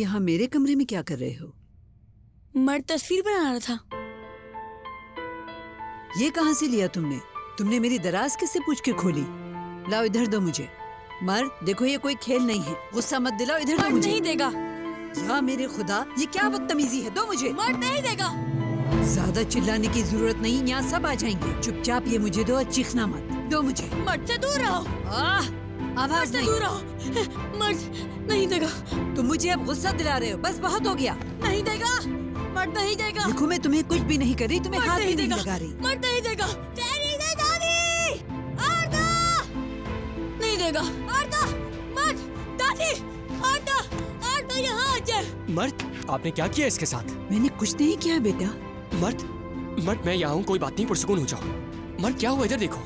यहाँ मेरे कमरे में क्या कर रहे हो? मर्द तस्वीर बना रहा था। ये कहाँ से लिया तुमने? तुमने मेरी दराज किससे पूछ के खोली? लाओ इधर दो मुझे। मर्द देखो, ये कोई खेल नहीं है, गुस्सा मत दिलाओ, इधर दो मर्द मुझे। नहीं देगा। या मेरे खुदा, ये क्या बदतमीजी है, दो मुझे। मर्द नहीं देगा। ज्यादा चिल्लाने की जरूरत नहीं, यहाँ सब आ जाएंगे। चुपचाप ये मुझे दो और चीखना मत, दो मुझे। मर्द से दूर रहो। आवाज नहीं। दूर रहो। मर्द नहीं देगा। तुम मुझे अब गुस्सा दिला रहे हो, बस बहुत हो गया। नहीं देगा। मर्द नहीं देगा। देखो मैं तुम्हें कुछ भी नहीं कर रही, तुम्हें हाथ भी नहीं देगा। लगा रही। मर्द नहीं देगा। नहीं देगा। आरदा, मर्द, दादी, आरदा, आरदा यहाँ आ जाए। मर्द, आपने क्या किया इसके साथ? मैंने कुछ नहीं किया बेटा। मर्द, मर्द मैं यहाँ हूँ, कोई बात नहीं, पुरसुकून हो जाओ। मर्द क्या हुआ, इधर देखो।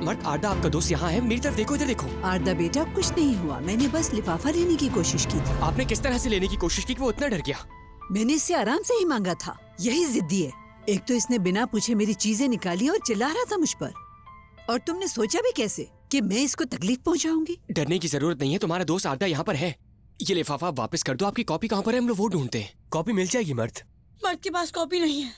मर्द, आरदा आपका दोस्त यहाँ है, मेरी तरफ देखो, इधर देखो। आरदा बेटा कुछ नहीं हुआ, मैंने बस लिफाफा लेने की कोशिश की थी। आपने किस तरह से लेने की कोशिश की कि वो इतना डर गया? मैंने इससे आराम से ही मांगा था, यही जिद्दी है। एक तो इसने बिना पूछे मेरी चीजें निकाली और चिल्ला रहा था मुझ पर। और तुमने सोचा भी कैसे कि मैं इसको तकलीफ पहुंचाऊंगी? डरने की जरूरत नहीं है, तुम्हारा दोस्त आरदा यहाँ पर है। ये लिफाफा वापस कर दो, आपकी कॉपी कहाँ पर है, हम लोग वो ढूंढते हैं। कॉपी मिल जाएगी मर्द। मर्द के पास कॉपी नहीं है।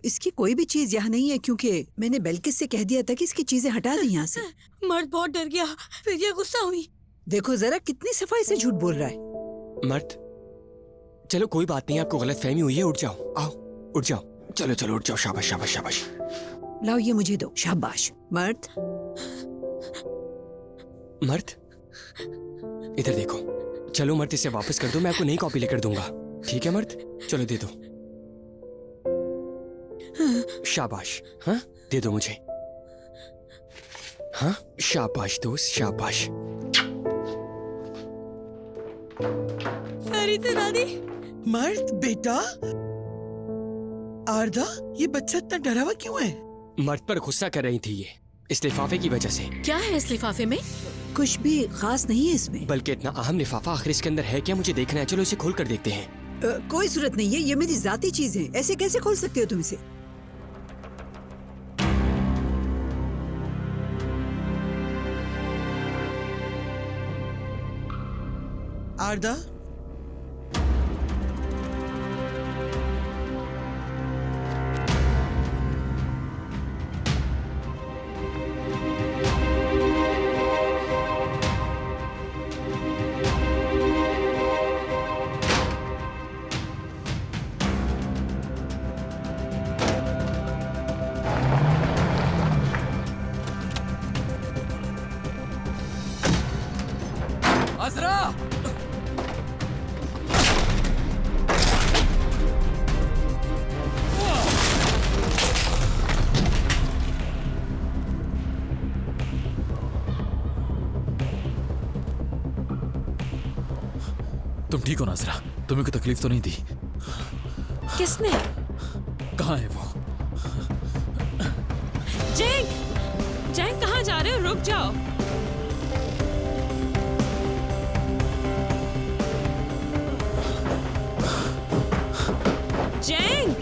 इसकी कोई भी चीज यहाँ नहीं है, क्योंकि मैंने बेल्किस से कह दिया था कि इसकी चीजें हटा दें यहाँ से। मर्द बहुत डर गया, फिर ये गुस्सा हुई। देखो जरा कितनी सफाई से झूठ बोल रहा है। मर्द चलो कोई बात नहीं, आपको गलतफहमी हुई है, उठ जाओ, आओ उठ जाओ, चलो चलो उठ जाओ, शाबाश शाबाश शाबाश। लाओ ये मुझे दो, शाबाश। मर्द मर्द इधर देखो, चलो मर्द इसे वापस कर दो, मैं आपको नई कॉपी लेकर दूंगा, ठीक है मर्द? चलो दे दो, शाबाश। हाँ दे दो मुझे, हाँ शाबाश दोस्त शाबाश। खैरियत है दादी? मर्द बेटा, आरदा ये बच्चा इतना डरा हुआ क्यों है? मर्द पर गुस्सा कर रही थी ये, इस लिफाफे की वजह से। क्या है इस लिफाफे में? कुछ भी खास नहीं है इसमें। बल्कि इतना अहम लिफाफा आखिर इसके अंदर है क्या, मुझे देखना है, चलो इसे खोल कर देखते हैं। कोई जरूरत नहीं है, ये मेरी जाती चीज है, ऐसे कैसे खोल सकते हो तुम इसे? आरदा अज़रा! तुम ठीक हो ना अज़रा? तुम्हें कोई तकलीफ तो नहीं दी? किसने? कहाँ है वो? जैंग! जैंग कहाँ जा रहे हो? रुक जाओ। जैंग!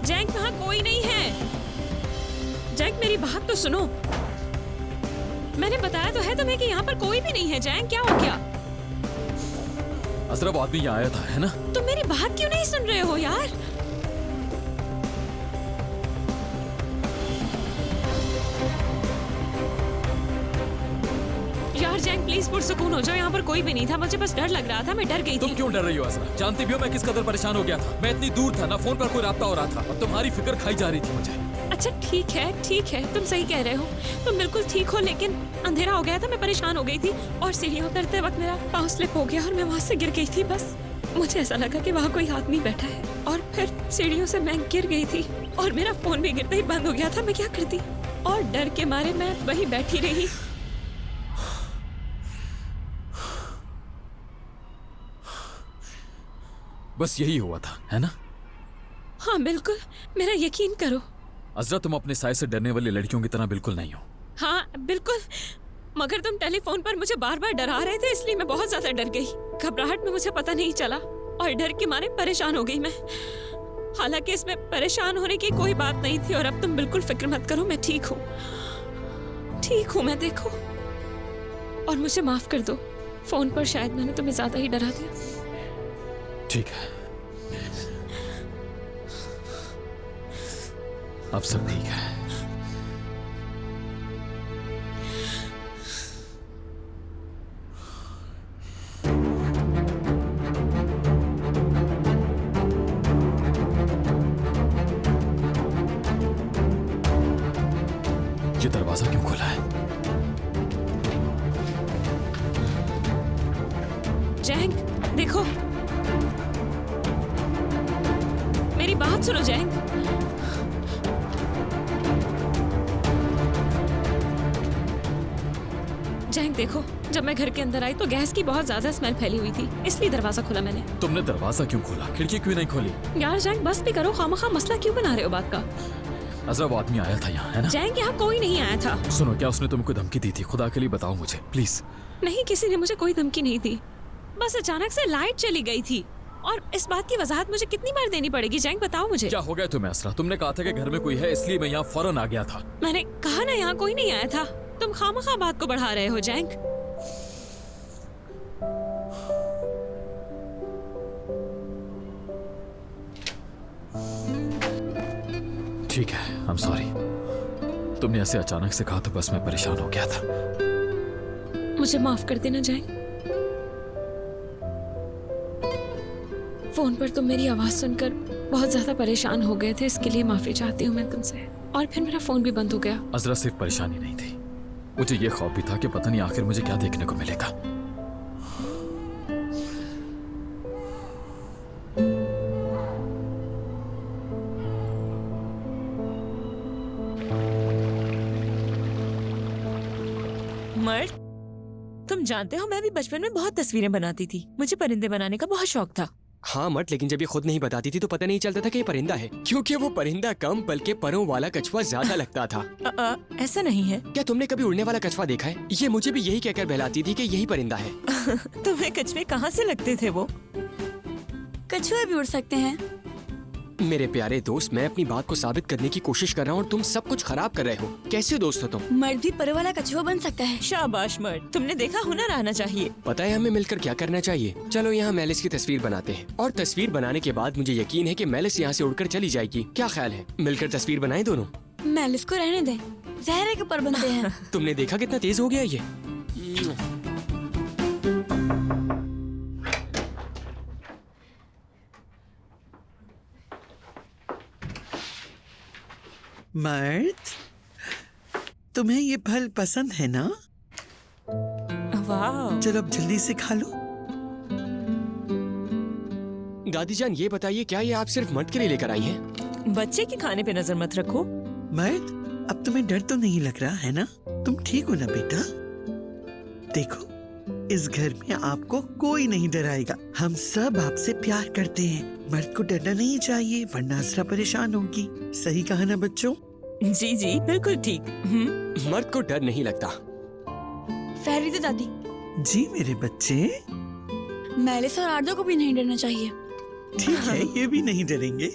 जैंग कहाँ? कोई नहीं है। जैंग मेरी बात तो सुनो, मैंने बताया तो है तुम्हें कि यहाँ पर कोई भी नहीं है। जैंग क्या हो गया? अज़रा वो आदमी यहाँ आया था, है ना? तुम मेरी बात क्यों नहीं सुन रहे हो यार? यार जैंग प्लीज पुरसुकून हो जाओ, यहाँ पर कोई भी नहीं था, मुझे बस डर लग रहा था, मैं डर गई तुम थी। क्यों डर रही हो अज़रा? जानती भी हो मैं किस कदर परेशान हो गया था। मैं इतनी दूर था, ना फोन पर कोई राब्ता हो रहा था, और तुम्हारी फिक्र खाई जा रही थी मुझे। अच्छा ठीक है, तुम सही कह रहे हो, तुम बिल्कुल ठीक हो, लेकिन अंधेरा हो गया था, मैं परेशान हो गई थी और सीढ़ियाँ उतरते वक्त मेरा पाँव स्लिप हो गया और मैं वहाँ से गिर गई थी। बस मुझे ऐसा लगा कि वहाँ कोई आदमी बैठा है और फिर सीढ़ियों से मैं गिर गई थी और मेरा फोन भी गिरते ही बंद हो गया था। मैं क्या करती, और डर के मारे मैं वहीं बैठी रही। बस यही हुआ था, है ना? हाँ बिल्कुल, मेरा यकीन करो। अज़रा तुम अपने साइज से डरने वाली लड़कियों की तरह बिल्कुल नहीं हो। हाँ बिल्कुल, मगर तुम टेलीफोन पर मुझे बार बार डरा रहे थे, इसलिए मैं बहुत ज्यादा डर गई। घबराहट में मुझे पता नहीं चला और डर के मारे परेशान हो गई मैं। हालांकि इसमें परेशान होने की कोई बात नहीं थी और अब तुम बिल्कुल फिक्र मत करो, मैं ठीक हूँ मैं, देखो। और मुझे माफ कर दो, फोन पर शायद मैंने तुम्हें ज्यादा ही डरा दिया। ठीक है, अब सब ठीक है। ये दरवाजा क्यों खुला है? जैंग, देखो, मेरी बात सुनो जैंग। जैंग देखो, जब मैं घर के अंदर आई तो गैस की बहुत ज्यादा स्मेल फैली हुई थी, इसलिए दरवाजा खोला मैंने। तुमने दरवाजा क्यों खोला? खिड़की क्यों नहीं खोली? यार जैंग बस भी करो, खामखा मसला क्यों बना रहे हो बात का? अजरा, वो आदमी आया था यहाँ, है ना? जैंग यहाँ कोई नहीं आया था। सुनो, क्या उसने तुमको धमकी दी थी? खुदा के लिए बताओ मुझे प्लीज। नहीं, किसी ने मुझे कोई धमकी नहीं दी, बस अचानक से लाइट चली गई थी और इस बात की वजाहत मुझे कितनी बार देनी पड़ेगी? जैंग बताओ मुझे। क्या हो गया तुम्हें असरा? तुमने कहा था कि घर में कोई है, इसलिए मैं यहाँ फौरन आ गया था। मैंने कहा ना यहाँ कोई नहीं आया था। तुम खामखा बात को बढ़ा रहे हो जैंग। ठीक है, आई एम सॉरी। तुमने ऐसे अचानक से कहा तो बस मैं परेशान हो गया था। मुझे माफ कर देना जैंग। फोन पर तुम मेरी आवाज सुनकर बहुत ज्यादा परेशान हो गए थे, इसके लिए माफी चाहती हूँ मैं तुमसे। और फिर मेरा फोन भी बंद हो गया। अजरा, सिर्फ परेशानी नहीं थी, मुझे ये खौफ भी था कि पता नहीं आखिर मुझे क्या देखने को मिलेगा। मर्द, तुम जानते हो मैं भी बचपन में बहुत तस्वीरें बनाती थी। मुझे परिंदे बनाने का बहुत शौक था। हाँ मर्द, लेकिन जब ये खुद नहीं बताती थी तो पता नहीं चलता था कि ये परिंदा है, क्योंकि वो परिंदा कम बल्कि परों वाला कछुआ ज्यादा लगता था। ऐसा नहीं है। क्या तुमने कभी उड़ने वाला कछुआ देखा है? ये मुझे भी यही कहकर बहलाती थी कि यही परिंदा है। तुम्हें कछुए कहाँ से लगते थे वो? कछुए भी उड़ सकते हैं। मेरे प्यारे दोस्त, मैं अपनी बात को साबित करने की कोशिश कर रहा हूँ और तुम सब कुछ खराब कर रहे हो। कैसे दोस्त हो तुम? मर्द भी पर वाला कछुआ बन सकता है। शाबाश मर्द, तुमने देखा, हुनर आना चाहिए। पता है हमें मिलकर क्या करना चाहिए? चलो यहाँ मेलिस की तस्वीर बनाते हैं, और तस्वीर बनाने के बाद मुझे यकीन है कि मेलिस यहाँ से उड़कर चली जाएगी। क्या ख्याल है? मिलकर तस्वीर बनाएं दोनों। मेलिस को रहने दें, जहरे के पर बनते हैं। तुमने देखा कितना तेज हो गया ये? मर्द, तुम्हें ये फल पसंद है ना? वाह, चलो अब जल्दी से खा लो। दादी जान, ये बताइए, क्या ये आप सिर्फ मर्द के लिए लेकर आई हैं? बच्चे के खाने पे नजर मत रखो। मर्द, अब तुम्हें डर तो नहीं लग रहा है ना? तुम ठीक हो ना बेटा? देखो, इस घर में आपको कोई नहीं डराएगा। हम सब आपसे प्यार करते हैं। मर्द को डरना नहीं चाहिए, वरना असरा परेशान होगी। सही कहा ना बच्चों? जी जी, बिल्कुल ठीक। मर्द को डर नहीं लगता। फहरीदे दादी, जी मेरे बच्चे। मेलिस और आर्दो को भी नहीं डरना चाहिए। ठीक है, ये भी नहीं डरेंगे।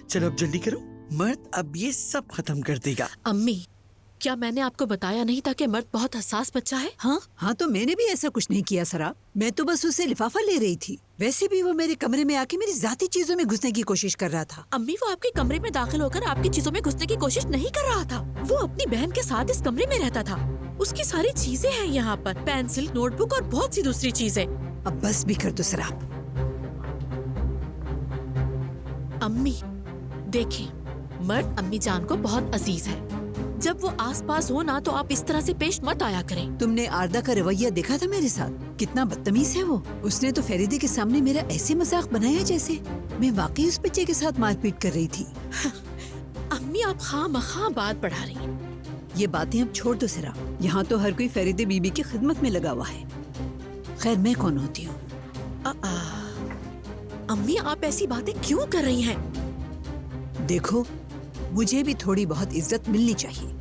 चलो अब जल्दी करो, मर्द अब ये सब खत्म कर देगा। अम्मी, क्या मैंने आपको बताया नहीं था कि मर्द बहुत हसास बच्चा है? हाँ तो मैंने भी ऐसा कुछ नहीं किया सराब। मैं तो बस उससे लिफाफा ले रही थी। वैसे भी वो मेरे कमरे में आके मेरी जाती चीजों में घुसने की कोशिश कर रहा था। अम्मी, वो आपके कमरे में दाखिल होकर आपकी चीजों में घुसने की कोशिश नहीं कर रहा था। वो अपनी बहन के साथ इस कमरे में रहता था। उसकी सारी चीजें हैं यहाँ पर, पेंसिल, नोटबुक और बहुत सी दूसरी चीजें। अब बस भी कर दो सराब। अम्मी देखें, मर्द अम्मी जान को बहुत अजीज है। जब वो आसपास हो ना तो आप इस तरह से पेश मत आया करें। तुमने आरदा का रवैया देखा था मेरे साथ? कितना बदतमीज है वो। उसने तो फरीदे के सामने मेरा ऐसे मजाक बनाया जैसे मैं वाकई उस बच्चे के साथ मारपीट कर रही थी। अम्मी, आप खामखा बात बढ़ा रही हैं। ये बातें अब छोड़ दो सरा। यहाँ तो हर कोई फरीदे बीबी की खिदमत में लगा हुआ है। खैर, मैं कौन होती हूँ? अम्मी, आप ऐसी बातें क्यों कर रही हैं? देखो, मुझे भी थोड़ी बहुत इज्जत मिलनी चाहिए।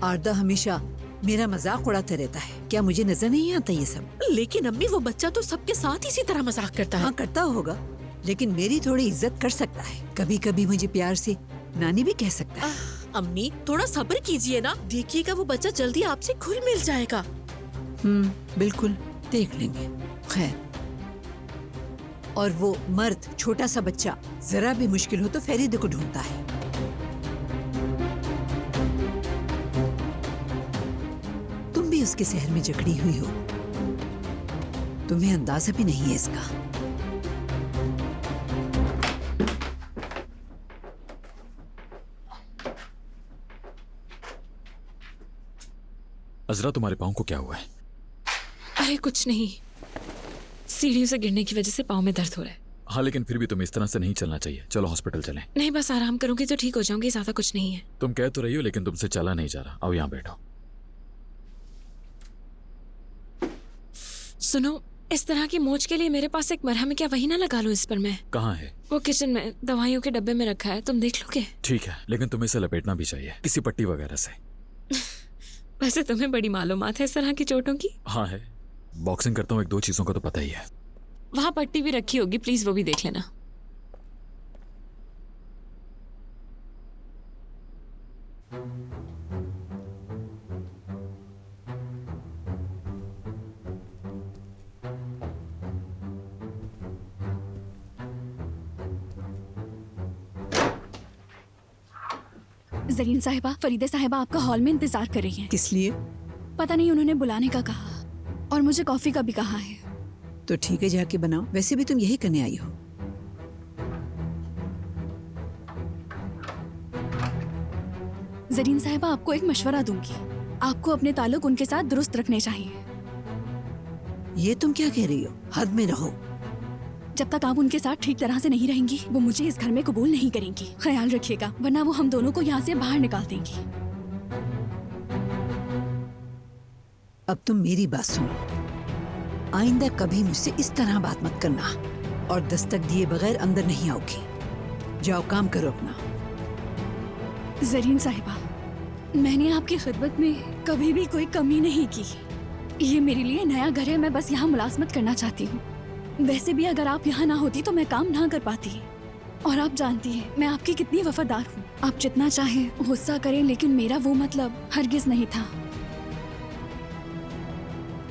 आरदा हमेशा मेरा मजाक उड़ाते रहता है। क्या मुझे नजर नहीं आता ये सब? लेकिन अम्मी, वो बच्चा तो सबके साथ इसी तरह मजाक करता है। हाँ, करता होगा, लेकिन मेरी थोड़ी इज्जत कर सकता है। कभी कभी मुझे प्यार से नानी भी कह सकता है। अम्मी, थोड़ा सब्र कीजिए ना। देखिएगा वो बच्चा जल्दी आपसे घुल मिल जाएगा। बिल्कुल देख लेंगे। खैर, और वो मर्द छोटा सा बच्चा जरा भी मुश्किल हो तो फरीदे को ढूंढता है। तुम भी उसके शहर में जकड़ी हुई हो, तुम्हें अंदाजा भी नहीं है इसका। अजरा, तुम्हारे पाँव को क्या हुआ है? अरे कुछ नहीं, सीढ़ियों से गिरने की वजह से पाँव में दर्द हो रहा है। हाँ, लेकिन फिर भी तुम्हें इस तरह से नहीं चलना चाहिए। चलो हॉस्पिटल चलें। नहीं, बस आराम करूंगी तो ठीक हो जाऊंगी, ज्यादा कुछ नहीं है। तुम कह तो रही हो, लेकिन तुमसे चला नहीं जा रहा। आओ यहाँ बैठो। सुनो, इस तरह की मोच के लिए मेरे पास एक मरहम है, क्या वही ना लगा लूं इस पर मैं? कहाँ है? वो किचन में दवाइयों के डब्बे में रखा है, तुम देख लोगे? ठीक है, लेकिन तुम्हें इसे लपेटना भी चाहिए किसी पट्टी वगैरह से। वैसे तुम्हें बड़ी मालूमात है इस तरह की चोटों की। हाँ है, बॉक्सिंग करता हूँ, एक दो चीजों का तो पता ही है। वहां पट्टी भी रखी होगी, प्लीज वो भी देख लेना। जरीन साहिबा, फरीदे साहिबा आपका हॉल में इंतजार कर रही हैं। किस लिए? पता नहीं, उन्होंने बुलाने का कहा और मुझे कॉफी का भी कहा है। तो ठीक है, जाके बनाओ। वैसे भी तुम यही करने आई हो। जरीन साहिबा, आपको एक मशवरा दूंगी। आपको अपने ताल्लुक उनके साथ दुरुस्त रखने चाहिए। ये तुम क्या कह रही हो? हद में रहो। जब तक आप उनके साथ ठीक तरह से नहीं रहेंगी, वो मुझे इस घर में कबूल नहीं करेंगी। ख्याल रखिएगा, वरना वो हम दोनों को यहाँ से बाहर निकाल देंगी। अब तुम मेरी बात सुनो। आइंदा कभी मुझसे इस तरह बात मत करना और दस्तक दिए बगैर अंदर नहीं आओगी। जाओ, काम करो अपना। जरीन साहिबा, मैंने आपकी खिदमत में कभी भी कोई कमी नहीं की। ये मेरे लिए नया घर है, मैं बस यहाँ मुलाजमत करना चाहती हूँ। वैसे भी अगर आप यहाँ ना होती तो मैं काम ना कर पाती। और आप जानती हैं मैं आपकी कितनी वफादार हूँ। आप जितना चाहें गुस्सा करें, लेकिन मेरा वो मतलब हरगिज नहीं था।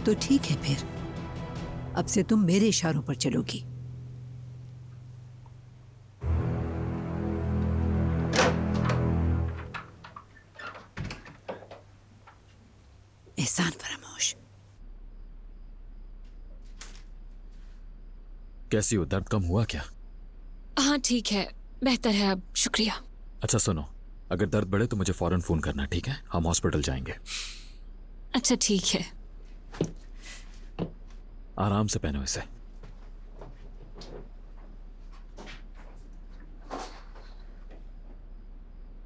तो ठीक है, फिर अब से तुम मेरे इशारों पर चलोगी। एहसान फरामोश। कैसी हो? दर्द कम हुआ क्या? हाँ ठीक है, बेहतर है अब, शुक्रिया। अच्छा सुनो, अगर दर्द बढ़े तो मुझे फौरन फोन करना, ठीक है? हम हॉस्पिटल जाएंगे। अच्छा ठीक है। आराम से पहनो इसे।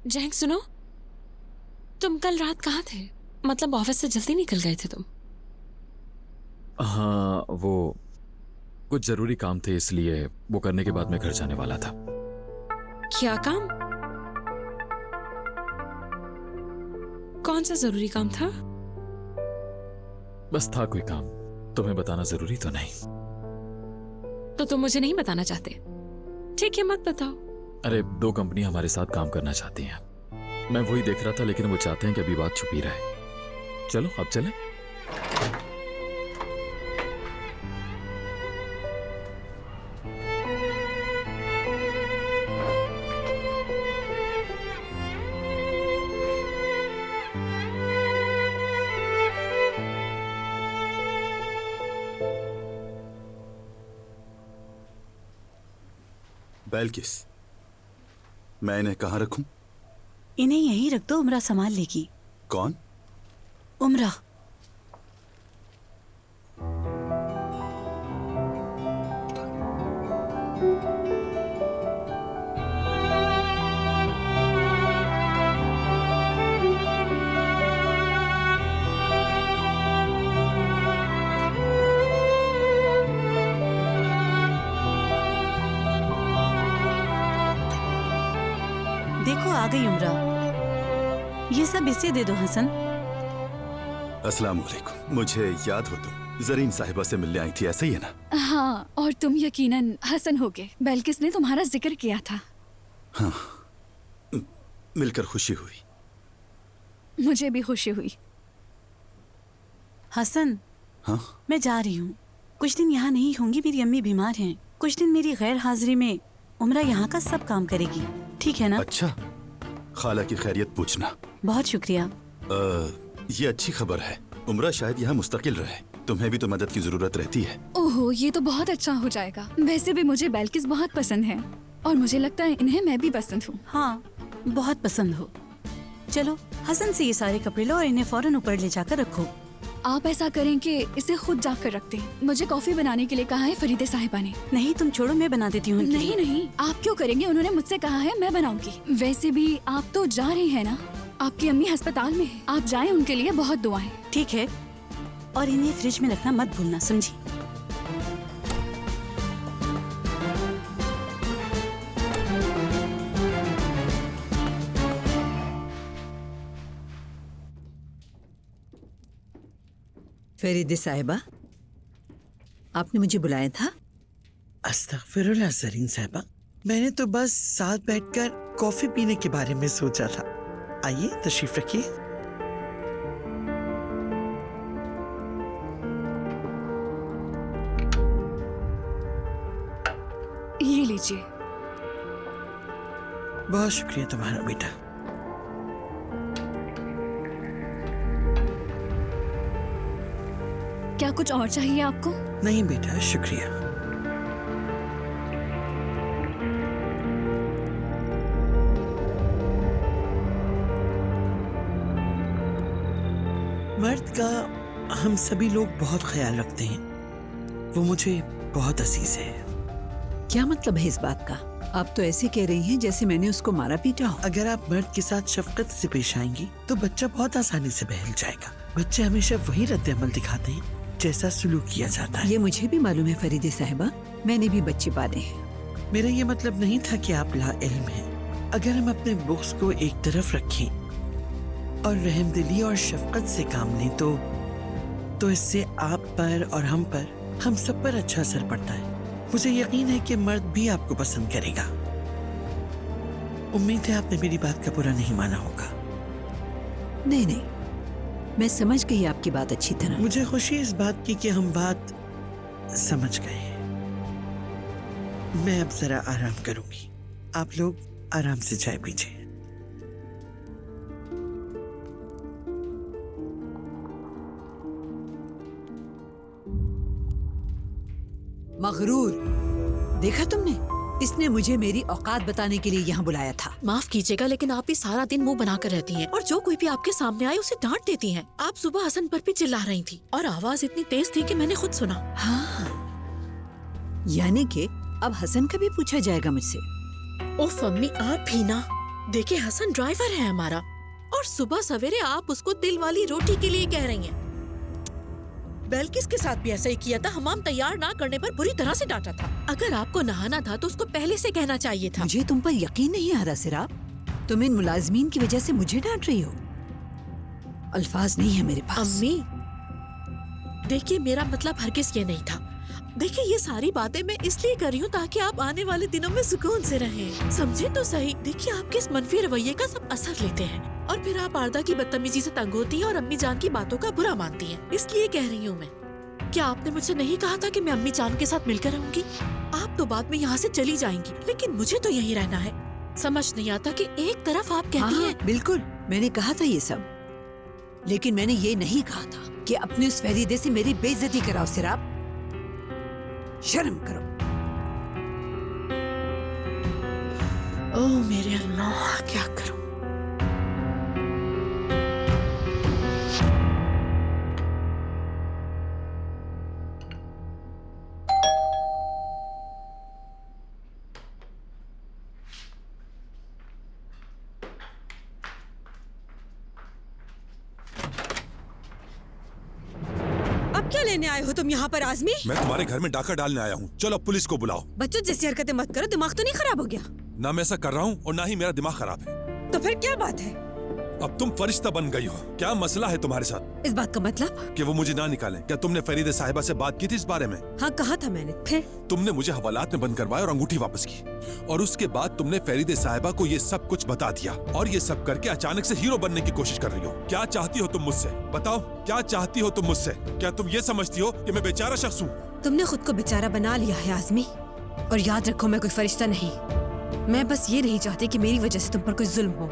जैंग सुनो, तुम कल रात कहाँ थे? मतलब ऑफिस से जल्दी निकल गए थे तुम? हाँ, वो कुछ जरूरी काम थे, इसलिए वो करने के बाद मैं घर जाने वाला था। क्या काम? कौन सा जरूरी काम था? बस था कोई काम, तुम्हें बताना जरूरी तो नहीं। तो तुम मुझे नहीं बताना चाहते? ठीक है, मत बताओ। अरे, दो कंपनी हमारे साथ काम करना चाहती हैं। मैं वही देख रहा था, लेकिन वो चाहते हैं कि अभी बात छुपी रहे। चलो अब चलें। बेल्किस, मैं इन्हें कहाँ रखूं? इन्हें यहीं रख दो, उमरा संभाल लेगी। कौन? उमरा। देखो आ गई उमरा। ये सब इसे दे दो हसन। अस्सलाम वालेकुम। मुझे याद हो तुम जरीन साहिबा से मिलने आई थी, ऐसा ही है ना? हाँ, और तुम यकीनन हसन होगे। बेल्किस ने तुम्हारा जिक्र किया था। हाँ, मिलकर खुशी हुई। मुझे भी खुशी हुई। हसन, हाँ? मैं जा रही हूँ, कुछ दिन यहाँ नहीं होंगी। मेरी अम्मी बीमार हैं। कुछ दिन मेरी गैर हाजिरी में उम्रा यहाँ का सब काम करेगी, ठीक है ना? अच्छा, खाला की खैरियत पूछना। बहुत शुक्रिया। ये अच्छी खबर है। उम्रा शायद यहाँ मुस्तकिल रहे, तुम्हें भी तो मदद की जरूरत रहती है। ओहो, ये तो बहुत अच्छा हो जाएगा। वैसे भी मुझे बेल्किस बहुत पसंद है और मुझे लगता है इन्हें मैं भी पसंद हूँ। हाँ, बहुत पसंद हो। चलो हसन से ये सारे कपड़े लो और इन्हें फौरन ऊपर ले जाकर रखो। आप ऐसा करें कि इसे खुद जाकर रखते हैं। मुझे कॉफी बनाने के लिए कहा है फरीदे साहिबा ने। नहीं, तुम छोड़ो, मैं बना देती हूँ। नहीं नहीं, आप क्यों करेंगे? उन्होंने मुझसे कहा है, मैं बनाऊंगी। वैसे भी आप तो जा रही हैं ना, आपकी अम्मी अस्पताल में है। आप जाएं, उनके लिए बहुत दुआएं। ठीक है, और इन्हें फ्रिज में रखना मत भूलना, समझी? फरीदे साहिबा, आपने मुझे बुलाया था? अस्तगफिरुल्लाह ज़रीन साहिबा, मैंने तो बस साथ बैठकर कॉफी पीने के बारे में सोचा था। आइए तशरीफ रखिए। ये लीजिए। बहुत शुक्रिया तुम्हारा बेटा। क्या कुछ और चाहिए आपको? नहीं बेटा, शुक्रिया। मर्द का हम सभी लोग बहुत ख्याल रखते हैं। वो मुझे बहुत अजीज है। क्या मतलब है इस बात का? आप तो ऐसे कह रही हैं जैसे मैंने उसको मारा पीटा हो। अगर आप मर्द के साथ शफकत से पेश आएंगी तो बच्चा बहुत आसानी से बहल जाएगा। बच्चे हमेशा वही रद्द-ए-अमल दिखाते हैं जैसा सुलूक किया जाता है। ये मुझे भी मालूम है फरीदे साहिबा, मैंने भी बच्चे पाले हैं। मेरा ये मतलब नहीं था कि आप लाइल्म हैं। अगर हम अपने बुग़्ज़ को एक तरफ रखें और रहमदिली और शफकत से काम लें तो इससे आप पर और हम सब पर अच्छा असर पड़ता है। मुझे यकीन है कि मर्द भी आपको पसंद करेगा। उम्मीद है आपने मेरी बात का बुरा नहीं माना होगा। नहीं नहीं, मैं समझ गई आपकी बात अच्छी तरह। मुझे खुशी इस बात की कि हम बात समझ गए हैं। मैं अब जरा आराम करूंगी, आप लोग आराम से चाय पीजिए। मगरूर, देखा तुमने? इसने मुझे मेरी औकात बताने के लिए यहाँ बुलाया था। माफ कीजिएगा, लेकिन आप भी सारा दिन मुंह बनाकर रहती हैं और जो कोई भी आपके सामने आए उसे डांट देती हैं। आप सुबह हसन पर भी चिल्ला रही थी और आवाज इतनी तेज थी कि मैंने खुद सुना। हाँ, यानी कि अब हसन का भी पूछा जाएगा मुझसे। ओफ अम्मी, आप भी ना। देखिए, हसन ड्राइवर है हमारा और सुबह सवेरे आप उसको तिल वाली रोटी के लिए कह रही हैं। बेल्किस के साथ भी ऐसा ही किया था। हमाम तैयार ना करने पर बुरी तरह से डांटा था। अगर आपको नहाना था तो उसको पहले से कहना चाहिए था। मुझे तुम पर यकीन नहीं आ रहा सिराब। तुम इन मुलाजमीन की वजह से मुझे डांट रही हो। अल्फाज नहीं है मेरे पास। अम्मी, देखिए, मेरा मतलब हरगिज़ ये नहीं था। देखिए, ये सारी बातें मैं इसलिए कर रही हूँ ताकि आप आने वाले दिनों में सुकून से रहें। समझे तो सही। देखिए, आपके इस मनफी रवैये का सब असर लेते हैं और फिर आप आरदा की बदतमीजी से तंग होती हैं और अम्मी जान की बातों का बुरा मानती हैं। इसलिए कह रही हूँ मैं। क्या आपने मुझसे नहीं कहा था कि मैं अम्मी जान के साथ मिलकर रहूंगी? आप तो बाद में यहाँ से चली जाएंगी, लेकिन मुझे तो यहीं रहना है। समझ नहीं आता कि एक तरफ आप कहती हैं। बिल्कुल, मैंने कहा था ये सब, लेकिन मैंने ये नहीं कहा था कि अपने उस फरीदे से मेरी बेइज्जती कराओ। सिराब, शर्म करो। ओह मेरे अल्लाह, क्या करूं? क्या लेने आए हो तुम यहाँ पर आजमी? मैं तुम्हारे घर में डाका डालने आया हूँ। चलो पुलिस को बुलाओ। बच्चों जैसी हरकतें मत करो, दिमाग तो नहीं खराब हो गया? ना मैं ऐसा कर रहा हूँ और ना ही मेरा दिमाग खराब है। तो फिर क्या बात है? अब तुम फरिश्ता बन गई हो। क्या मसला है तुम्हारे साथ? इस बात का मतलब? कि वो मुझे ना निकालें। क्या तुमने फरीदे साहिबा से बात की थी इस बारे में? हाँ कहा था मैंने। फिर तुमने मुझे हवालात में बंद करवाया और अंगूठी वापस की, और उसके बाद तुमने फरीदे साहिबा को ये सब कुछ बता दिया, और ये सब करके अचानक से हीरो बनने की कोशिश कर रही हो। क्या चाहती हो तुम मुझसे? बताओ, क्या चाहती हो तुम मुझसे? क्या तुम ये समझती हो कि मैं बेचारा शख्स हूँ? तुमने खुद को बेचारा बना लिया है आज़मी, और याद रखो मैं कोई फरिश्ता नहीं। मैं बस ये नहीं चाहती कि मेरी वजह से तुम पर कोई जुल्म हो।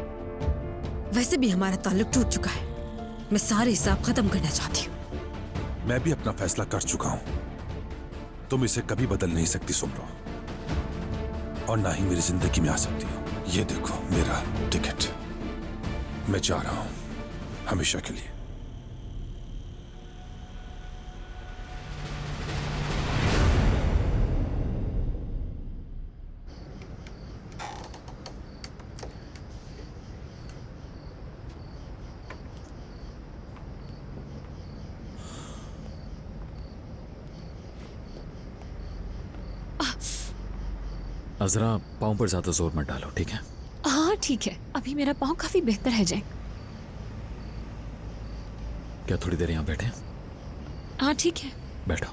वैसे भी हमारा ताल्लुक टूट चुका है। मैं सारे हिसाब खत्म करना चाहती हूँ। मैं भी अपना फैसला कर चुका हूँ। तुम इसे कभी बदल नहीं सकती सुमरो, और ना ही मेरी जिंदगी में आ सकती हो। ये देखो मेरा टिकट, मैं जा रहा हूँ हमेशा के लिए। अजरा, पाँव पर ज्यादा जोर मत डालो, ठीक है? हाँ ठीक है, अभी मेरा पाँव काफी बेहतर है जैक। क्या थोड़ी देर यहाँ बैठे? हाँ ठीक है, बैठो।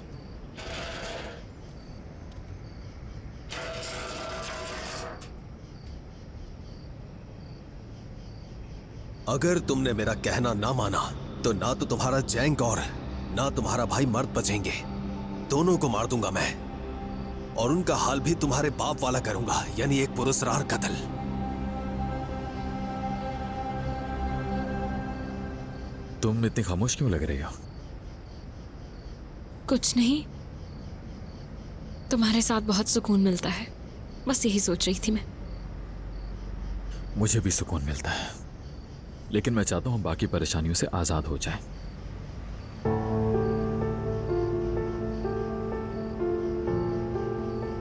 अगर तुमने मेरा कहना ना माना तो ना तो तुम्हारा जैंग और ना तुम्हारा भाई मर्द बचेंगे। दोनों को मार दूंगा मैं, और उनका हाल भी तुम्हारे बाप वाला करूंगा, यानी एक पुरस्कार कत्ल। तुम इतनी खामोश क्यों लग रही हो? कुछ नहीं, तुम्हारे साथ बहुत सुकून मिलता है, बस यही सोच रही थी मैं। मुझे भी सुकून मिलता है, लेकिन मैं चाहता हूं बाकी परेशानियों से आजाद हो जाए।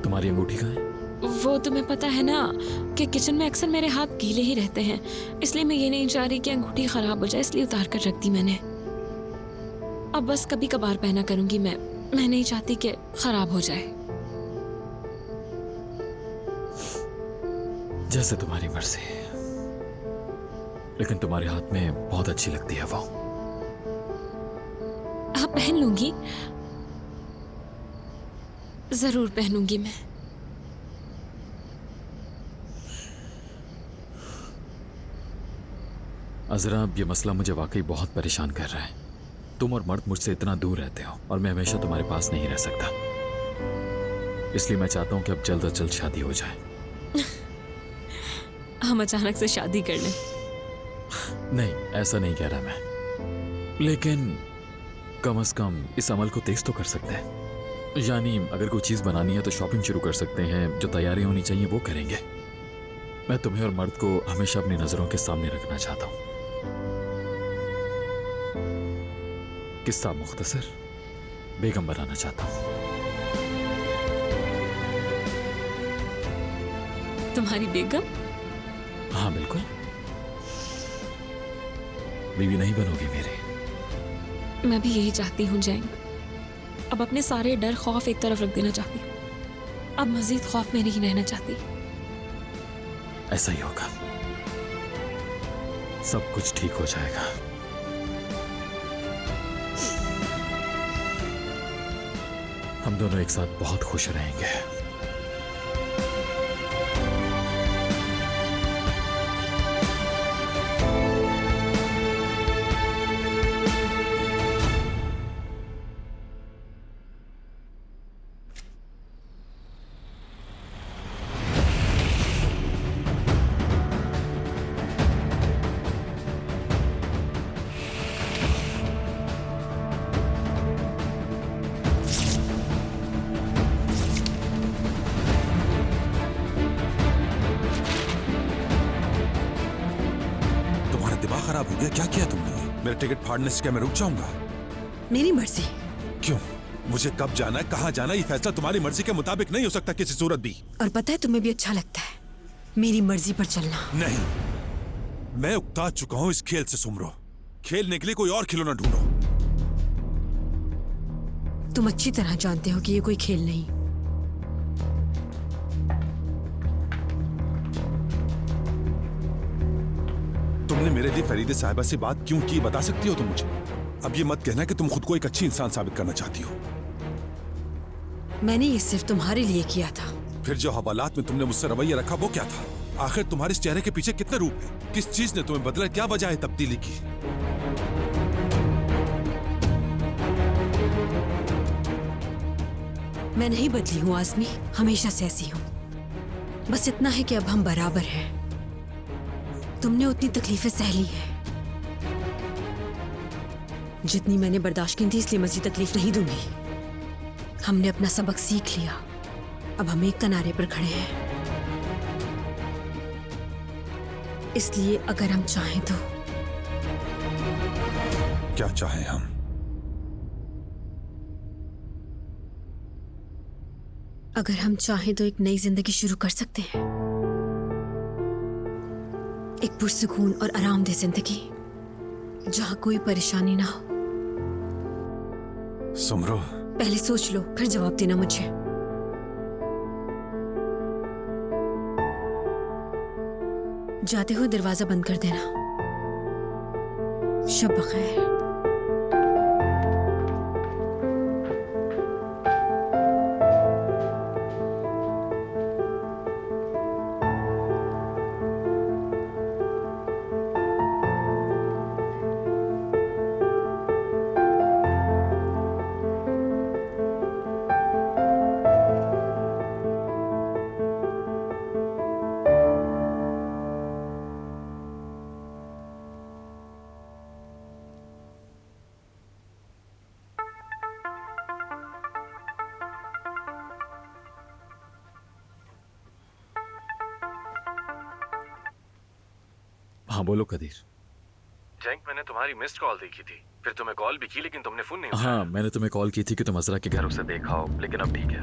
तुम्हारी अंगूठी कहाँ है? वो तुम्हें पता है ना कि किचन में अक्सर मेरे हाथ गीले ही रहते हैं, इसलिए मैं ये नहीं चाह रही कि अंगूठी खराब हो जाए, इसलिए उतार कर रख दी मैंने। अब बस कभी कभार पहना करूंगी मैं नहीं चाहती कि खराब हो जाए। जैसे तुम्हारी मर्जी, लेकिन तुम्हारे हाथ में बहुत अच्छी लगती है वो। हाँ पहन लूंगी, जरूर पहनूंगी मैं। अजरा, अब ये मसला मुझे वाकई बहुत परेशान कर रहा है। तुम और मर्द मुझसे इतना दूर रहते हो, और मैं हमेशा तुम्हारे पास नहीं रह सकता। इसलिए मैं चाहता हूं कि अब जल्द से जल्द शादी हो जाए। हम अचानक से शादी कर लें? नहीं, ऐसा नहीं कह रहा मैं, लेकिन कम से कम इस अमल को तेज तो कर सकते हैं। यानी अगर कोई चीज बनानी है तो शॉपिंग शुरू कर सकते हैं, जो तैयारी होनी चाहिए वो करेंगे। मैं तुम्हें और मर्द को हमेशा अपनी नजरों के सामने रखना चाहता हूं। किस्सा मुख्तसर, बेगम बनाना चाहता हूं। तुम्हारी बेगम? हाँ बिल्कुल। बीवी नहीं बनोगी मेरी? मैं भी यही चाहती हूँ जैंग। अब अपने सारे डर खौफ एक तरफ रख देना चाहती हूँ। अब मजीद खौफ में नहीं रहना चाहती। ऐसा ही होगा, सब कुछ ठीक हो जाएगा। हम दोनों एक साथ बहुत खुश रहेंगे। खराब हो गया? क्या किया तुमने? मेरा टिकट फाड़ने से क्या मैं रुक जाऊंगा? मेरी मर्जी। क्यों? मुझे कब जाना है, कहाँ जाना है, ये फैसला तुम्हारी मर्जी के मुताबिक नहीं हो सकता किसी सूरत भी। और पता है तुम्हें भी अच्छा लगता है मेरी मर्जी पर चलना। नहीं, मैं उकता चुका हूँ इस खेल से सुमरो। खेलने के लिए कोई और खिलौना ढूंढो। तुम अच्छी तरह जानते हो कि ये कोई खेल नहीं। तुमने तुमने मेरे लिए फरीदे साहिबा से बात क्यों की, बता सकती हो तुम मुझे? अब ये मत कहना कि तुम खुद को एक अच्छी इंसान साबित करना चाहती हो। मैंने ये सिर्फ तुम्हारे लिए किया था। फिर जो हवालात में तुमने मुझसे रवैया रखा वो क्या था? आखिर तुम्हारे इस चेहरे के पीछे कितने रूप हैं? किस चीज ने तुम्हें बदला? क्या वजह है तब्दीली की? मैं नहीं बदली हूँ आज़मी, हमेशा से ऐसी हूँ। बस इतना है कि अब हम बराबर हैं। तुमने उतनी तकलीफें सह ली हैं जितनी मैंने बर्दाश्त की थी, इसलिए मज़ीद तकलीफ नहीं दूंगी। हमने अपना सबक सीख लिया, अब हम एक किनारे पर खड़े हैं। इसलिए अगर हम चाहें तो। क्या चाहें हम? अगर हम चाहें तो एक नई जिंदगी शुरू कर सकते हैं, एक पुरसुकून और आरामदेह जिंदगी जहां कोई परेशानी ना हो। सुमरो, पहले सोच लो, फिर जवाब देना मुझे। जाते हुए दरवाजा बंद कर देना। शब बखैर। हाँ बोलो कदीर। जैंक, मैंने तुम्हारी मिस्ड कॉल देखी थी, फिर तुम्हें कॉल भी की लेकिन तुमने फोन नहीं हाँ मैंने तुम्हें कॉल की थी कि तुम अजरा के घर उसे देखा हो, लेकिन अब ठीक है,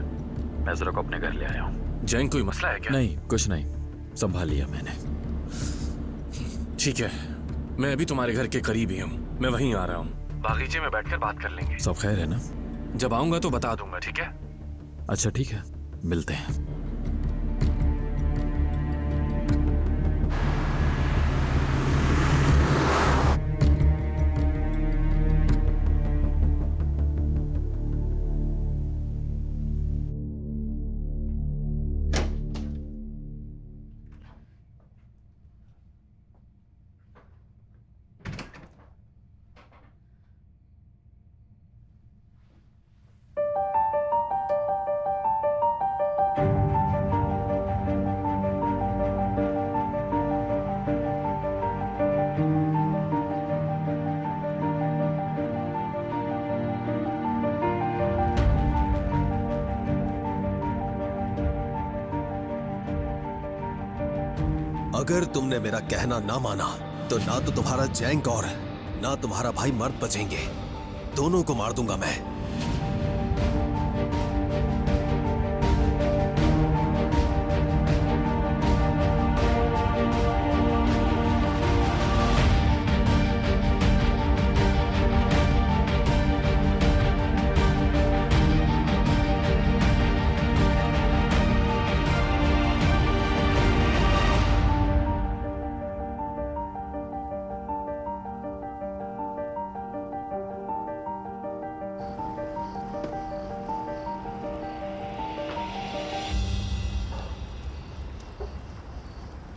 मैं अजरा को अपने घर ले आया हूँ। जैंक, कोई मसला है क्या? नहीं, कुछ नहीं, संभाल लिया मैंने। ठीक है, मैं अभी तुम्हारे घर के करीब ही हूँ, मैं वहीं आ रहा हूँ। बागीचे में बैठकर बात कर लेंगे। सब खैर है ना? जब आऊंगा तो बता दूंगा, ठीक है? अच्छा ठीक है, मिलते हैं। अगर तुमने मेरा कहना ना माना तो ना तो तुम्हारा जैंक और ना तुम्हारा भाई मर्द बचेंगे, दोनों को मार दूंगा मैं।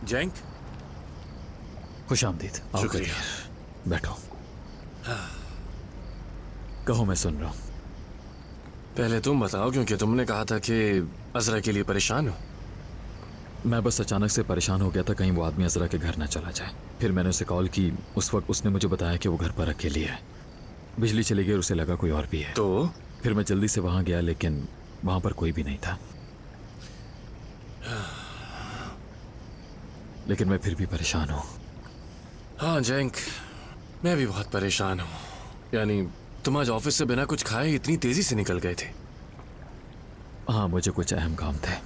जैंक, खुश आमदीद। आओ शुक्रिया। कदीर, बैठो। कहो, मैं सुन रहा हूँ। पहले तुम बताओ, क्योंकि तुमने कहा था कि अजरा के लिए परेशान हो। मैं बस अचानक से परेशान हो गया था कहीं वो आदमी अजरा के घर ना चला जाए। फिर मैंने उसे कॉल की, उस वक्त उसने मुझे बताया कि वो घर पर अकेली है। बिजली चली गई और उसे लगा कोई और भी है। तो फिर मैं जल्दी से वहां गया, लेकिन वहां पर कोई भी नहीं था। लेकिन मैं फिर भी परेशान हूँ। हाँ जैंक, मैं भी बहुत परेशान हूँ। यानी तुम आज ऑफिस से बिना कुछ खाए इतनी तेजी से निकल गए थे? हाँ, मुझे कुछ अहम काम थे।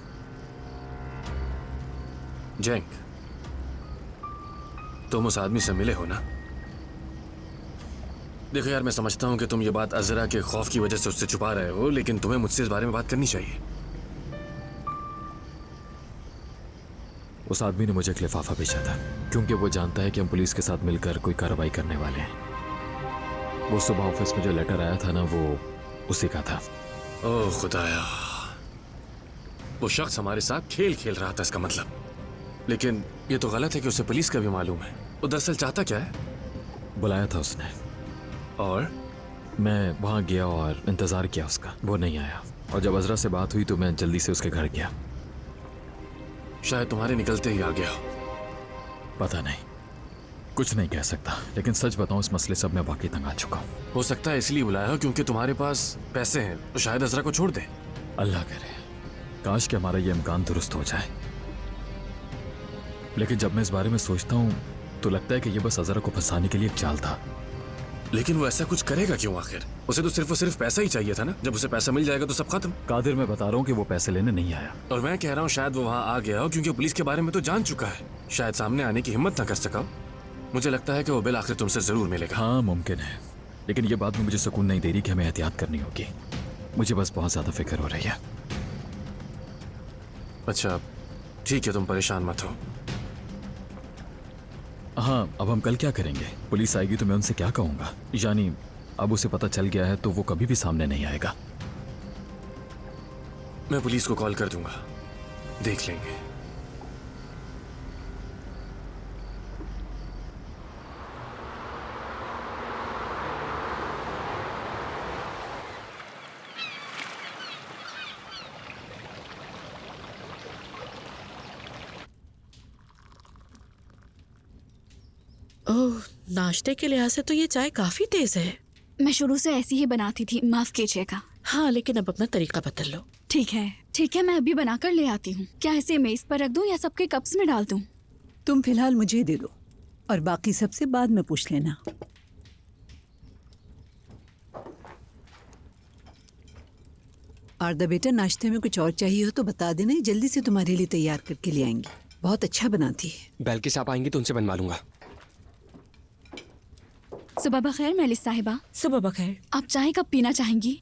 जैंक, तुम उस आदमी से मिले हो ना? देखो यार, मैं समझता हूँ कि तुम ये बात अजरा के खौफ की वजह से उससे छुपा रहे हो, लेकिन तुम्हें मुझसे इस बारे में बात करनी चाहिए। उस आदमी ने मुझे एक लिफाफा भेजा था, क्योंकि वो जानता है कि हम पुलिस के साथ मिलकर कोई कार्रवाई करने वाले हैं। वो सुबह ऑफिस में जो लेटर आया था ना, वो उसी का था। ओह खुदाया, वो शख्स हमारे साथ खेल खेल रहा था इसका मतलब। लेकिन ये तो गलत है कि उसे पुलिस का भी मालूम है। वो दरअसल चाहता क्या है? बुलाया था उसने और मैं वहां गया और इंतजार किया उसका। वो नहीं आया और जब अजरा से बात हुई तो मैं जल्दी से उसके घर गया। शायद तुम्हारे निकलते ही आ गया। पता नहीं, कुछ नहीं कह सकता, लेकिन सच बताऊं इस मसले से अब मैं वाकई तंग आ चुका हूं। हो सकता है इसलिए बुलाया हो क्योंकि तुम्हारे पास पैसे हैं, तो शायद अजरा को छोड़ दे। अल्लाह करे, काश कि हमारा ये इम्कान दुरुस्त हो जाए। लेकिन जब मैं इस बारे में सोचता हूं तो लगता है कि ये बस अजरा को फंसाने के लिए एक चाल था। लेकिन वो ऐसा कुछ करेगा क्यों आखिर? उसे तो सिर्फ और सिर्फ पैसा ही चाहिए था ना। जब उसे पैसा मिल जाएगा तो सब खत्म। कादिर, मैं बता रहा हूँ कि वो पैसे लेने नहीं आया। और मैं कह रहा हूँ शायद वो वहाँ आ गया हो क्योंकि पुलिस के बारे में तो जान चुका है। शायद सामने आने की हिम्मत ना कर सका हो। मुझे लगता है कि वो बिल आखिर तुमसे जरूर मिलेगा। हाँ मुमकिन है, लेकिन ये बात भी मुझे सुकून नहीं दे रही कि हमें एहतियात करनी होगी। मुझे बस बहुत ज्यादा फिक्र हो रही है। अच्छा ठीक है, तुम परेशान मत हो। हाँ, अब हम कल क्या करेंगे? पुलिस आएगी तो मैं उनसे क्या कहूँगा? यानी अब उसे पता चल गया है तो वो कभी भी सामने नहीं आएगा। मैं पुलिस को कॉल कर दूंगा, देख लेंगे। ओह, नाश्ते के लिहाज से तो ये चाय काफी तेज है। मैं शुरू से ऐसी ही बनाती थी, माफ कीजिएगा। हाँ, लेकिन अब अपना तरीका बदल लो। ठीक है, मैं अभी बनाकर ले आती हूँ। क्या इसे मेज पर रख दूँ या सबके कप्स में डाल दूँ? तुम फिलहाल मुझे दे दो और बाकी सबसे बाद में पूछ लेना। आरदा बेटा, नाश्ते में कुछ और चाहिए हो तो बता देना, जल्दी से तुम्हारे लिए तैयार करके ले आएंगी। बहुत अच्छा बनाती है। बल्कि आप आएंगी तो उनसे बनवा लूंगा। सुबह बखैर मेलिस साहिबा। सुबह बखैर। आप चाय कब पीना चाहेंगी?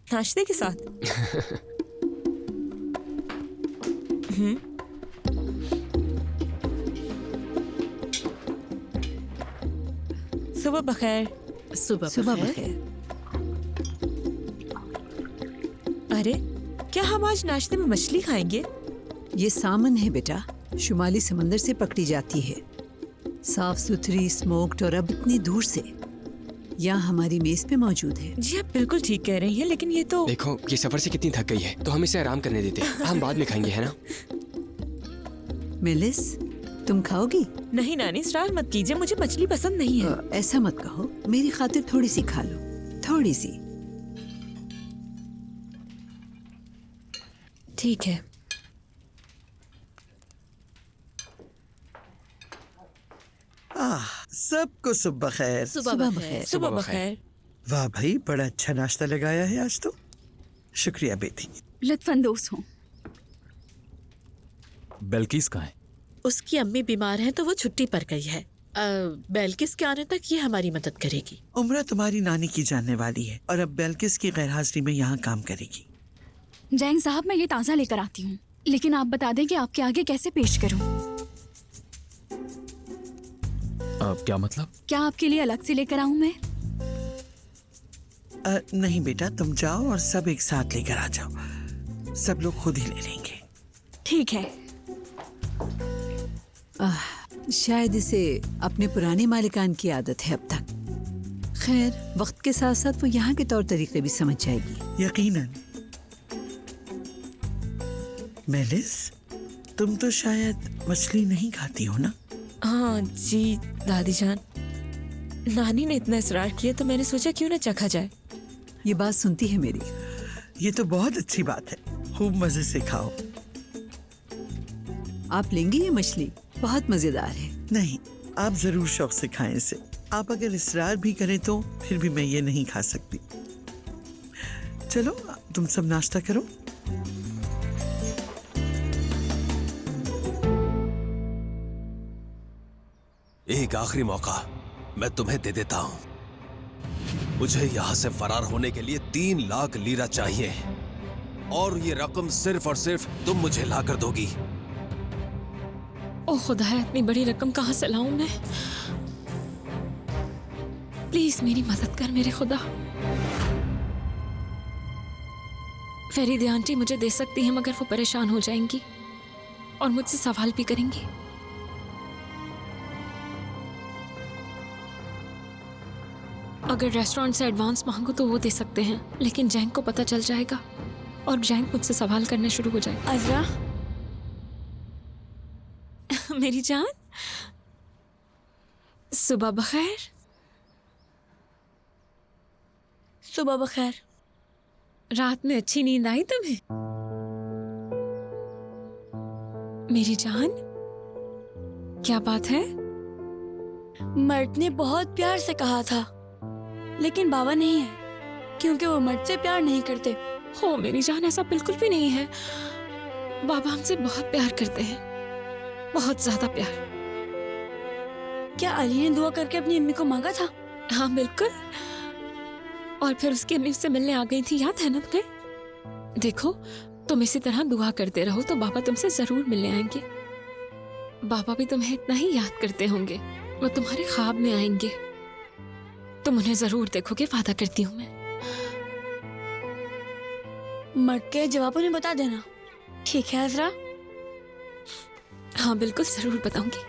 नाश्ते के साथ। सुबह बखैर। सुबह बखैर। अरे, क्या हम आज नाश्ते में मछली खाएंगे? ये सामन है बेटा, शुमाली समंदर से पकड़ी जाती है, साफ सुथरी, स्मोक्ड, और अब इतनी दूर से यहाँ हमारी मेज पे मौजूद है। जी आप बिल्कुल ठीक कह रही हैं, लेकिन ये तो देखो, ये सफर से कितनी थक गई है, तो हम इसे आराम करने देते हैं। हम बाद में खाएंगे, है ना? मेलिस, तुम खाओगी? नहीं नानी, इसरार मत कीजिए, मुझे मछली पसंद नहीं है। ऐसा मत कहो, मेरी खातिर थोड़ी सी खा लो, थोड़ी सी। ठीक है। सबको सुबह खैर। सुबह बखैर। सुबह बखैर। वाह भाई, बड़ा अच्छा नाश्ता लगाया है आज तो। शुक्रिया बेटी। लुत्फानंदोज़ हूँ। बेल्किस कहाँ है? उसकी अम्मी बीमार हैं तो वो छुट्टी पर गई है। बेल्किस के आने तक ये हमारी मदद करेगी। उम्रा तुम्हारी नानी की जानने वाली है और अब बेल्किस की गैरहाजिरी में यहाँ काम करेगी। जैंग साहब, मैं ये ताज़ा लेकर आती हूँ, लेकिन आप बता दें कि आपके आगे कैसे पेश करूँ। क्या मतलब? क्या आपके लिए अलग से लेकर आऊँ मैं? नहीं बेटा, तुम जाओ और सब एक साथ लेकर आ जाओ। सब लोग खुद ही ले लेंगे। ठीक है। शायद इसे अपने पुराने मालिकान की आदत है अब तक। खैर, वक्त के साथ साथ वो यहाँ के तौर तरीके भी समझ जाएगी। यकीनन। मेलिस, तुम तो शायद मछली नहीं खाती हो ना? हाँ जी दादी जान, नानी ने इतना इसरार किया तो मैंने सोचा क्यों ना चखा जाए। ये बात सुनती है मेरी? ये तो बहुत अच्छी बात है, खूब मजे से खाओ। आप लेंगी ये मछली? बहुत मजेदार है। नहीं, आप जरूर शौक से खाएं इसे। आप अगर इसरार भी करें तो फिर भी मैं ये नहीं खा सकती। चलो तुम सब नाश्ता करो। एक आखिरी मौका मैं तुम्हें दे देता हूं। मुझे यहां से फरार होने के लिए 3 लाख लीरा चाहिए और ये रकम सिर्फ और सिर्फ तुम मुझे ला कर दोगी। ओ खुदा है, इतनी बड़ी रकम कहाँ से लाऊं मैं? प्लीज मेरी मदद कर मेरे खुदा। फरीदे आंटी मुझे दे सकती हैं, मगर वो परेशान हो जाएंगी और मुझसे सवाल भी करेंगी। अगर रेस्टोरेंट से एडवांस मांगो तो वो दे सकते हैं, लेकिन जैंग को पता चल जाएगा और जैंग मुझसे सवाल करने शुरू हो जाएगा। अज़रा, मेरी जान, सुबह बखैर। सुबह बखैर। रात में अच्छी नींद आई तुम्हें? मेरी जान, क्या बात है? मर्द ने बहुत प्यार से कहा था, लेकिन बाबा नहीं है, क्योंकि वो मर्द से प्यार नहीं करते। हो मेरी जान, ऐसा बिल्कुल भी नहीं है। बाबा हमसे बहुत प्यार करते हैं, बहुत ज्यादा प्यार। क्या अली ने दुआ करके अपनी अम्मी को मांगा था? हाँ बिल्कुल, और फिर उसकी अम्मी उससे मिलने आ गई थी, याद है ना तुम्हें? देखो, तुम इसी तरह दुआ करते रहो तो बाबा तुमसे जरूर मिलने आएंगे। बाबा भी तुम्हें इतना ही याद करते होंगे, वो तुम्हारे ख्वाब में आएंगे। तुम उन्हें जरूर देखोगे, वादा करती हूँ मैं। मर्द के जवाब उन्हें बता देना, ठीक है अज़रा? हाँ बिल्कुल, जरूर बताऊंगी,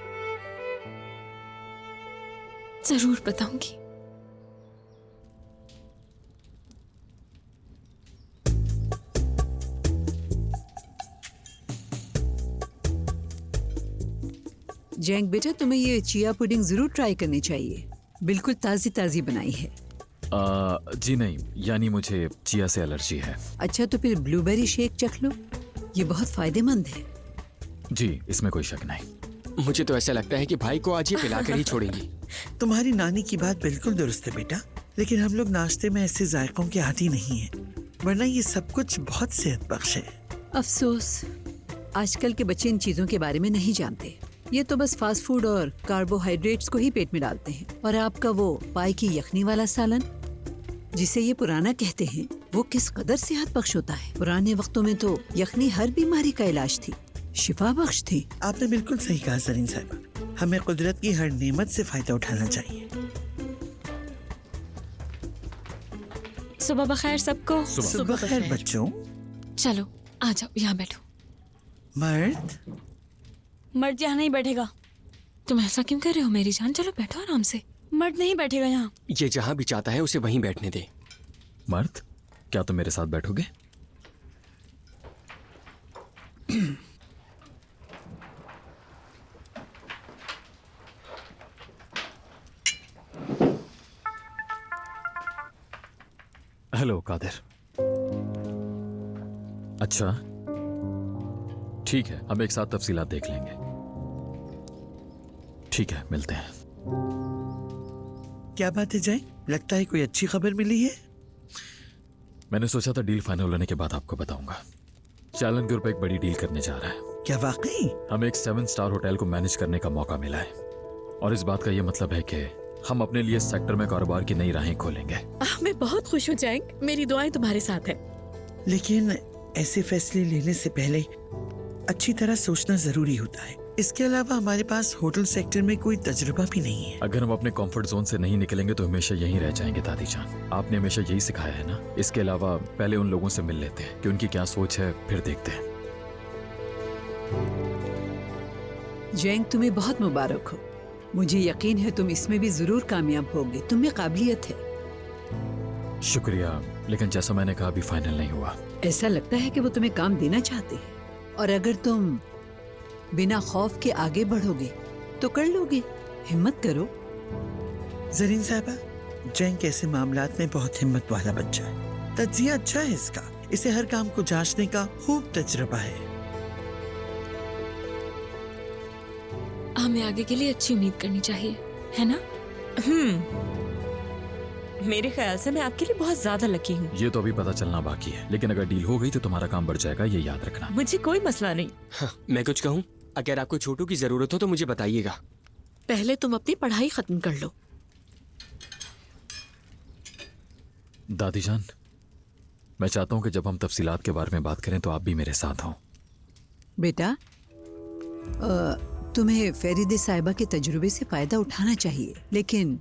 जरूर बताऊंगी। जैंग बेटा, तुम्हें ये चिया पुडिंग जरूर ट्राई करनी चाहिए, बिल्कुल ताजी ताजी बनाई है। जी नहीं, यानी मुझे चिया से एलर्जी है। अच्छा, तो फिर ब्लूबेरी शेक चख लो, ये बहुत फायदेमंद है। जी, इसमें कोई शक नहीं। मुझे तो ऐसा लगता है कि भाई को आज ये पिलाकर ही छोड़ेंगी। तुम्हारी नानी की बात बिल्कुल दुरुस्त है बेटा, लेकिन हम लोग नाश्ते में ऐसे जायकों के आदी नहीं है, वरना ये सब कुछ बहुत सेहत बख्श है। अफसोस, आजकल के बच्चे इन चीजों के बारे में नहीं जानते। ये तो बस फास्ट फूड और कार्बोहाइड्रेट्स को ही पेट में डालते हैं। और आपका वो पाई की यखनी वाला सालन, जिसे ये पुराना कहते हैं, वो किस कदर सेहत बख्श होता है। पुराने वक्तों में तो यखनी हर बीमारी का इलाज थी, शिफा बख्श थी। आपने बिल्कुल सही कहा जरीन साहिबा, हमें कुदरत की हर नेमत से फायदा उठाना चाहिए। सुबह बखैर सबको। सुबह बखैर बच्चों। चलो आ जाओ, यहाँ बैठो। मर्द यहाँ नहीं बैठेगा। तुम ऐसा क्यों कर रहे हो मेरी जान? चलो बैठो आराम से। मर्द नहीं बैठेगा यहाँ। ये जहाँ भी चाहता है उसे वहीं बैठने दे। मर्द, क्या तुम मेरे साथ बैठोगे? हेलो कादिर। अच्छा ठीक है, हम एक साथ तफसीलात देख लेंगे। ठीक है, मिलते हैं। क्या बात है जय, लगता है कोई अच्छी खबर मिली है? मैंने सोचा था डील फाइनल होने के बाद आपको बताऊंगा। चालन ग्रुप एक बड़ी डील करने जा रहा है। क्या वाकई? हमें एक 7 स्टार होटल को मैनेज करने का मौका मिला है, और इस बात का यह मतलब है कि हम अपने लिए सेक्टर में कारोबार की नई राहें खोलेंगे। मैं बहुत खुश हो जाएंगे, मेरी दुआएं तुम्हारे साथ है। लेकिन ऐसे फैसले लेने से पहले अच्छी तरह सोचना जरूरी होता है। इसके अलावा हमारे पास होटल सेक्टर में कोई तजुर्बा भी नहीं है। अगर हम अपने कंफर्ट जोन से नहीं निकलेंगे तो हमेशा यहीं रह जाएंगे दादी जान। आपने हमेशा यही सिखाया है ना। इसके अलावा पहले उन लोगों से मिल लेते हैं कि उनकी क्या सोच है, फिर देखते हैं। जैंग, तुम्हें बहुत मुबारक हो। मुझे यकीन है तुम इसमें भी जरूर कामयाब होगे, तुम्हें काबिलियत है। शुक्रिया, लेकिन जैसा मैंने कहा अभी फाइनल नहीं हुआ। ऐसा लगता है कि वो तुम्हें काम देना चाहते हैं, और अगर तुम बिना खौफ के आगे बढ़ोगे तो कर लोगे। हिम्मत करो। जरीन साहबा, जैंग ऐसे मामलात में बहुत हिम्मत वाला बच्चा है। तज्जिया अच्छा है इसका, इसे हर काम को जांचने का खूब तजुर्बा है। हमें आगे के लिए अच्छी उम्मीद करनी चाहिए, है ना? मेरे ख्याल से मैं आपके लिए बहुत ज्यादा लकी हूँ। ये तो अभी पता चलना बाकी है, लेकिन अगर डील हो गई तो तुम्हारा काम बढ़ जाएगा, ये याद रखना। मुझे कोई मसला नहीं। हाँ, मैं कुछ कहूँ? अगर आपको छोटू की जरूरत हो तो मुझे बताइएगा। पहले तुम अपनी पढ़ाई खत्म कर लो। दादी जान, मैं चाहता हूँ कि जब हम तफसीलात के बारे में बात करें तो आप भी मेरे साथ हों। बेटा, तुम्हें फेरिदे साहिबा के तजुर्बे से फायदा उठाना चाहिए, लेकिन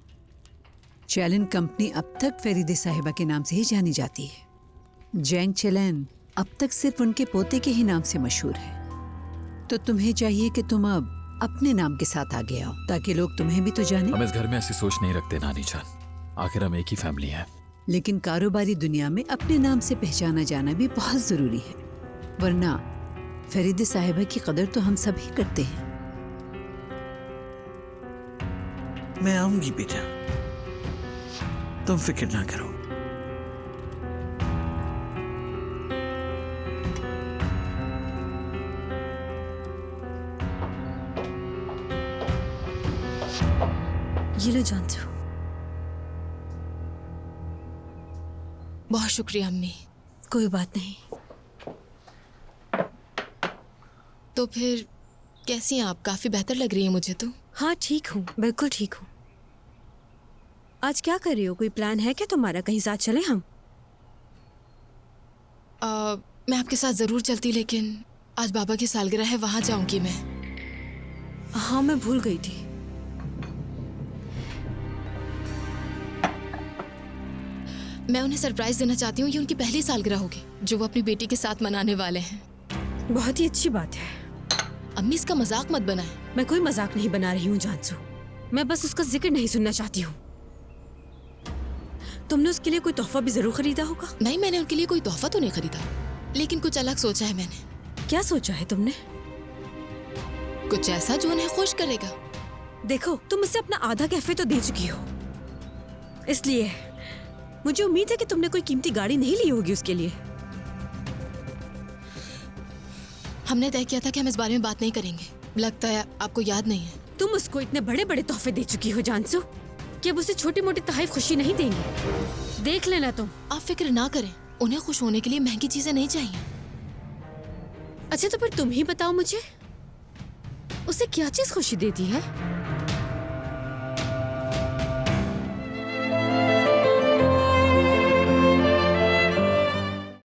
चैलन कंपनी अब तक फेरिदे साहिबा के नाम से ही जानी जाती है। जैंग चैलन अब तक सिर्फ उनके पोते के ही नाम से मशहूर है। तो तुम्हें चाहिए कि तुम अब अपने नाम के साथ आगे आओ ताकि लोग तुम्हें भी तो जाने। हम इस घर में ऐसी सोच नहीं रखते नानी जान, आखिर हम एक ही फैमिली है। लेकिन कारोबारी दुनिया में अपने नाम से पहचाना जाना भी बहुत जरूरी है, वरना फरीदे साहिबा की कदर तो हम सभी करते हैं। मैं आऊंगी बेटा, तुम फिक्र ना करो। ये लो जानसू। बहुत शुक्रिया अम्मी। कोई बात नहीं। तो फिर कैसी हैं आप? काफी बेहतर लग रही है मुझे तो। हाँ ठीक हूँ, बिल्कुल ठीक हूँ। आज क्या कर रही हो? कोई प्लान है क्या तुम्हारा? कहीं साथ चले हम? मैं आपके साथ जरूर चलती, लेकिन आज बाबा की सालगिरह है, वहां जाऊंगी मैं। हाँ मैं भूल गई थी। मैं उन्हें सरप्राइज देना चाहती हूँ। ये उनकी पहली सालगिरह होगी जो वो अपनी बेटी के साथ मनाने वाले हैं। बहुत ही अच्छी बात है। अम्मी इसका मजाक मत बनाएं। मैं कोई मजाक नहीं बना रही हूँ जानसू, मैं बस उसका जिक्र नहीं सुनना चाहती हूँ। तुमने उसके लिए कोई तोहफा भी जरूर खरीदा होगा। नहीं, मैंने उनके लिए कोई तोहफा तो नहीं खरीदा, लेकिन कुछ अलग सोचा है मैंने। क्या सोचा है तुमने? कुछ ऐसा जो उन्हें खुश करेगा। देखो, तुम मुझसे अपना आधा कैफे तो दे चुकी हो, इसलिए मुझे उम्मीद है कि तुमने कोई कीमती गाड़ी नहीं ली होगी उसके लिए। हमने तय किया था कि हम इस बारे में बात नहीं करेंगे। लगता है आपको याद नहीं है। तुम उसको इतने बड़े बड़े तोहफे दे चुकी हो जानसू कि अब उसे छोटी मोटी तहरीफ खुशी नहीं देंगे। देख लेना तुम। आप फिक्र ना करें, उन्हें खुश होने के लिए महंगी चीजें नहीं चाहिए। अच्छा तो फिर तुम ही बताओ मुझे, उसे क्या चीज खुशी देती है?